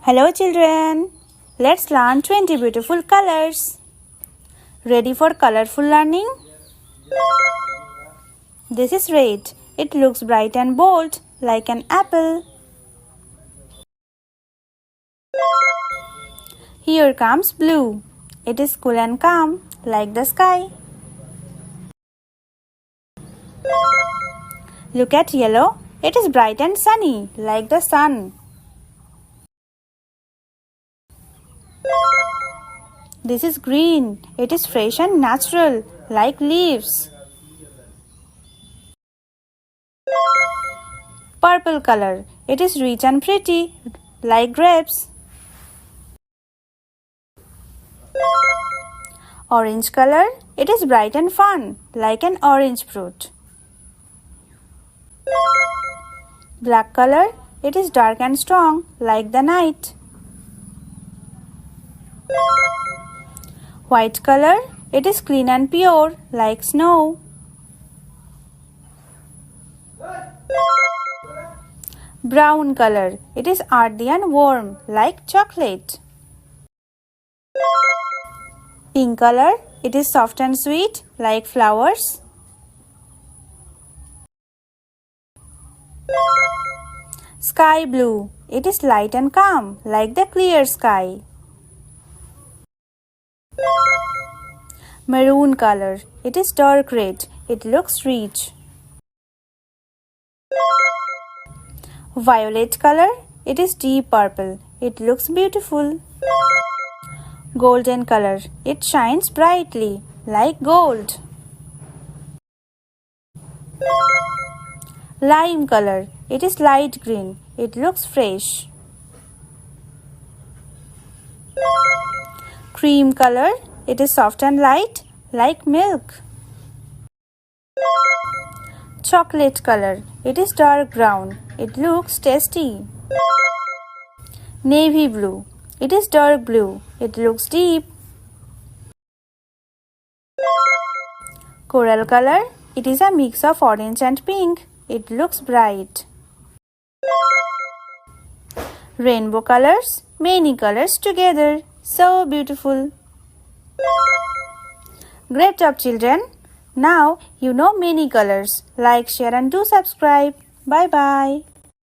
Hello children, let's learn 20 beautiful colors. Ready for colorful learning? This is red. It looks bright and bold like an apple. Here comes blue. It is cool and calm like the sky. Look at yellow. It is bright and sunny like the sun. This is green. It is fresh and natural like leaves. Purple color. It is rich and pretty like grapes. Orange color. It is bright and fun like an orange fruit. Black color. It is dark and strong like the night. White color. It is clean and pure like snow. Brown color. It is earthy and warm like chocolate. Pink color. It is soft and sweet like flowers. Sky blue. It is light and calm like the clear sky. Maroon color. It is dark red. It looks rich. Violet color. It is deep purple. It looks beautiful. Golden color. It shines brightly like gold. Lime color. It is light green. It looks fresh. Cream color. It is soft and light like milk. Chocolate color. It is dark brown. It looks tasty. Navy blue. It is dark blue. It looks deep. Coral color. It is a mix of orange and pink. It looks bright. Rainbow colors. Many colors together. So beautiful. Great job, children. Now you know many colors. Like, share and do subscribe. Bye bye.